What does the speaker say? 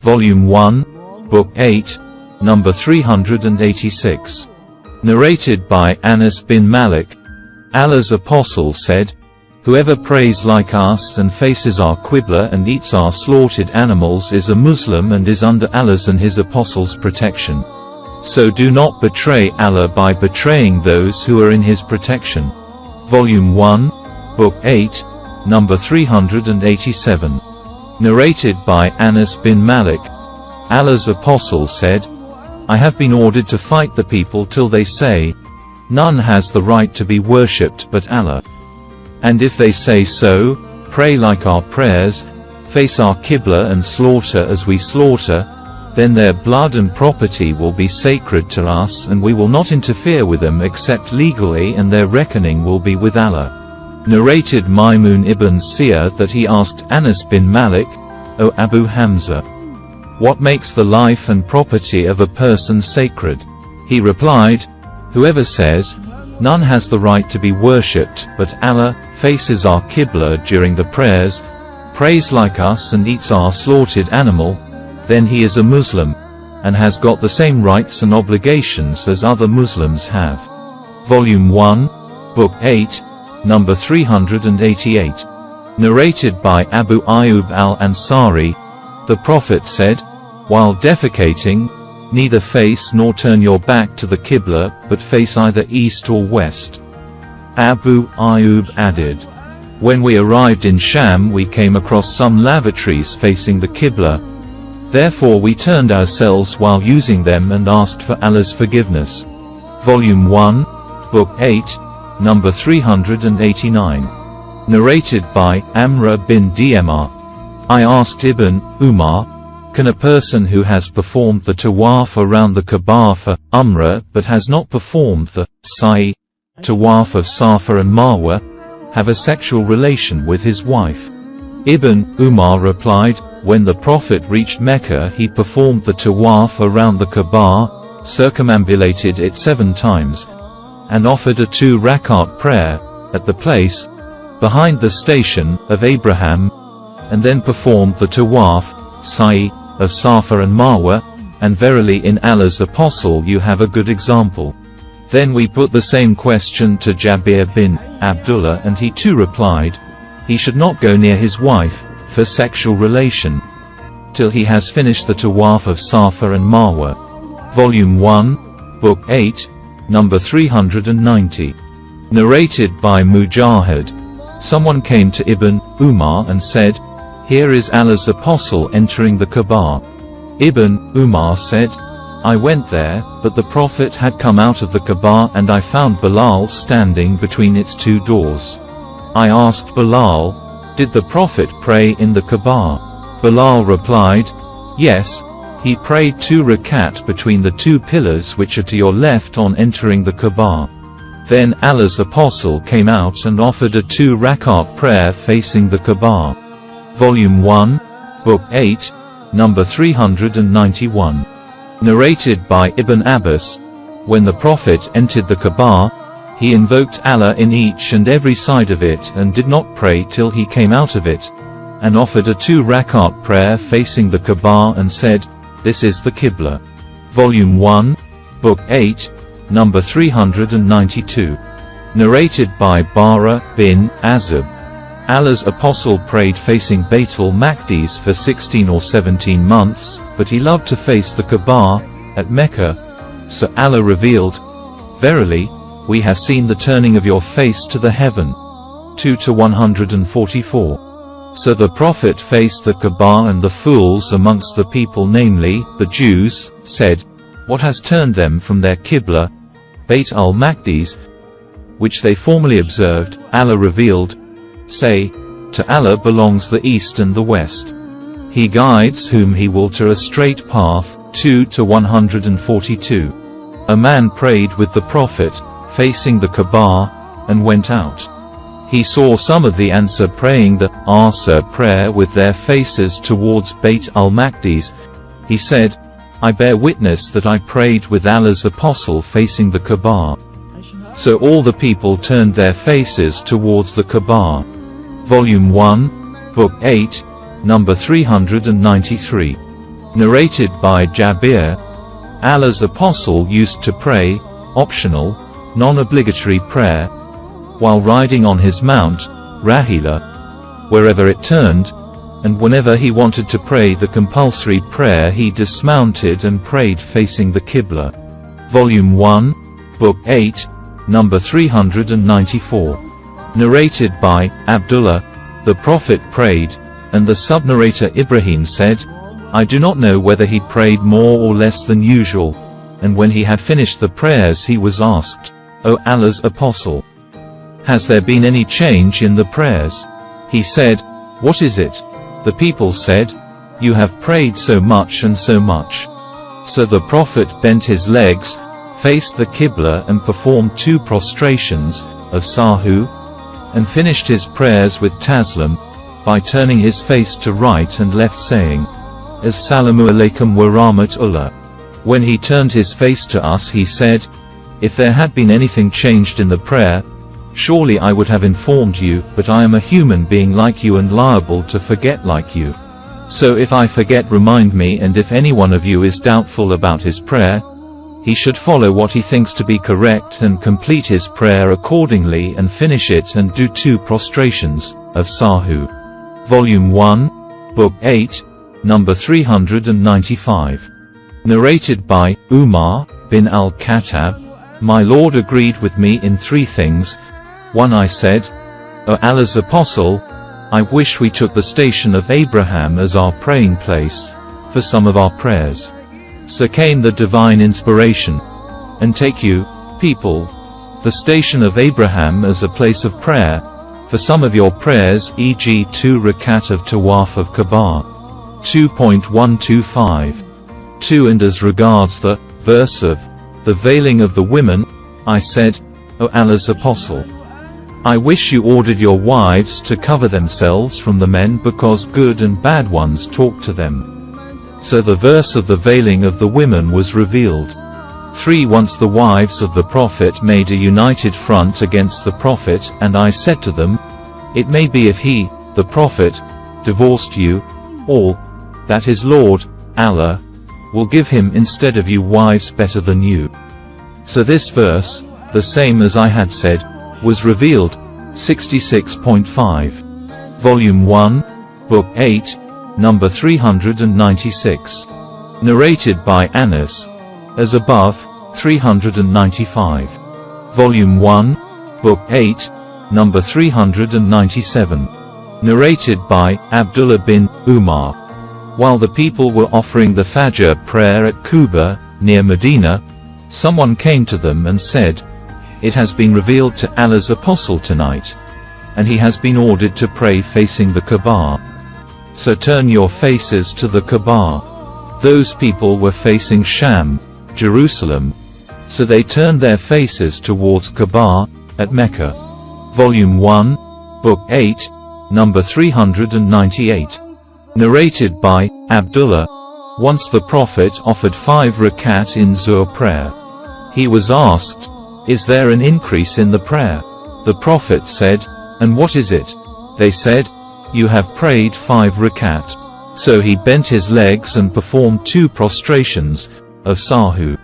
Volume 1, Book 8, number 386. Narrated by Anas bin Malik. Allah's Apostle said, "Whoever prays like us and faces our Qibla and eats our slaughtered animals is a Muslim and is under Allah's and His Apostle's protection. So do not betray Allah by betraying those who are in His protection." Volume 1, Book 8, number 387. Narrated by Anas bin Malik. Allah's Apostle said, "I have been ordered to fight the people till they say, 'None has the right to be worshipped but Allah.' And if they say so, pray like our prayers, face our Qibla and slaughter as we slaughter, then their blood and property will be sacred to us and we will not interfere with them except legally, and their reckoning will be with Allah." Narrated Maimun ibn Siyar that he asked Anas bin Malik, "O Abu Hamza, what makes the life and property of a person sacred?" He replied, "Whoever says, 'None has the right to be worshipped but Allah,' faces our Qibla during the prayers, prays like us and eats our slaughtered animal, then he is a Muslim, and has got the same rights and obligations as other Muslims have." Volume 1, Book 8, number 388. Narrated by Abu Ayyub al-Ansari. The Prophet said, "While defecating, neither face nor turn your back to the Qibla, but face either east or west." Abu Ayyub added, "When we arrived in Sham we came across some lavatories facing the Qibla. Therefore we turned ourselves while using them and asked for Allah's forgiveness." Volume 1, Book 8, number 389. Narrated by Amr bin Dmr. I asked Ibn Umar, "Can a person who has performed the tawaf around the Kaaba for Umrah but has not performed the Sahi tawaf of Safa and Marwa have a sexual relation with his wife?" Ibn Umar replied, "When the Prophet reached Mecca he performed the tawaf around the Kaaba, circumambulated it 7 times, and offered a 2-rakat prayer at the place behind the station of Abraham, and then performed the tawaf, Sa'i, of Safa and Marwa, and verily in Allah's Apostle you have a good example." Then we put the same question to Jabir bin Abdullah and he too replied, "He should not go near his wife, for sexual relation, till he has finished the tawaf of Safa and Marwa." Volume 1, Book 8, number 390. Narrated by Mujahid. Someone came to Ibn Umar and said, "Here is Allah's Apostle entering the Kaaba." Ibn Umar said, "I went there, but the Prophet had come out of the Kaaba and I found Bilal standing between its 2 doors. I asked Bilal, 'Did the Prophet pray in the Kaaba?' Bilal replied, 'Yes, he prayed 2 rakat between the 2 pillars which are to your left on entering the Kaaba. Then Allah's Apostle came out and offered a 2-rakat prayer facing the Kaaba." Volume 1, Book 8, number 391. Narrated by Ibn Abbas. When the Prophet entered the Kaaba, he invoked Allah in each and every side of it and did not pray till he came out of it, and offered a 2-rakat prayer facing the Kaaba and said, "This is the Qibla." Volume 1, Book 8, number 392. Narrated by Bara bin Azib. Allah's Apostle prayed facing Bayt al-Maqdis for 16 or 17 months, but he loved to face the Kaaba at Mecca. So Allah revealed, "Verily, we have seen the turning of your face to the heaven." 2-144. So the Prophet faced the Kaaba, and the fools amongst the people, namely, the Jews, said, "What has turned them from their Qibla, Bayt al-Maqdis, which they formerly observed?" Allah revealed, "Say, to Allah belongs the east and the west. He guides whom he will to a straight path." 2-142. A man prayed with the Prophet, facing the Kaaba, and went out. He saw some of the Ansar praying the Asr prayer with their faces towards Bayt al-Maqdis. He said, "I bear witness that I prayed with Allah's Apostle facing the Kaaba." So all the people turned their faces towards the Kaaba. Volume 1, Book 8, number 393. Narrated by Jabir. Allah's apostle used to pray, optional, non-obligatory prayer, while riding on his mount, Rahila, wherever it turned, and whenever he wanted to pray the compulsory prayer he dismounted and prayed facing the Qibla. Volume 1, Book 8, number 394. Narrated by Abdullah. The Prophet prayed, and the sub-narrator Ibrahim said, I do not know whether he prayed more or less than usual, and when he had finished the prayers he was asked, O Allah's Apostle, has there been any change in the prayers? He said, What is it? The people said, You have prayed so much and so much. So the Prophet bent his legs, faced the Qibla and performed 2 prostrations, of Sahu, and finished his prayers with Taslim, by turning his face to right and left saying, Assalamu alaikum wa rahmatullah. When he turned his face to us he said, If there had been anything changed in the prayer, surely I would have informed you, but I am a human being like you and liable to forget like you. So if I forget, remind me, and if any one of you is doubtful about his prayer, he should follow what he thinks to be correct and complete his prayer accordingly and finish it and do 2 prostrations, of Sahu. Volume 1, Book 8, number 395. Narrated by Umar bin al-Khattab. My Lord agreed with me in 3 things. 1. I said, O Allah's Apostle, I wish we took the station of Abraham as our praying place, for some of our prayers. So came the divine inspiration. And take you, people, the station of Abraham as a place of prayer, for some of your prayers, e.g. 2 rakat of Tawaf of Kaaba. 2.125. 2. And as regards the verse of the veiling of the women, I said, O Allah's Apostle, I wish you ordered your wives to cover themselves from the men because good and bad ones talk to them. So the verse of the veiling of the women was revealed. 3. Once the wives of the Prophet made a united front against the Prophet, and I said to them, It may be if he, the Prophet, divorced you, all, that his Lord, Allah, will give him instead of you wives better than you. So this verse, the same as I had said, was revealed. 66.5. Volume 1, Book 8, number 396. Narrated by Anas. As above, 395. Volume 1, Book 8, number 397. Narrated by Abdullah bin Umar. While the people were offering the Fajr prayer at Quba, near Medina, someone came to them and said, It has been revealed to Allah's Apostle tonight, and he has been ordered to pray facing the Kaaba. So turn your faces to the Kaaba. Those people were facing Sham, Jerusalem, so they turned their faces towards Kaaba, at Mecca. Volume 1, Book 8, number 398. Narrated by Abdullah. Once the Prophet offered 5 rakat in Zuhr prayer. He was asked, Is there an increase in the prayer? The Prophet said, And what is it? They said, You have prayed 5 rakat. So he bent his legs and performed 2 prostrations, of Sahu.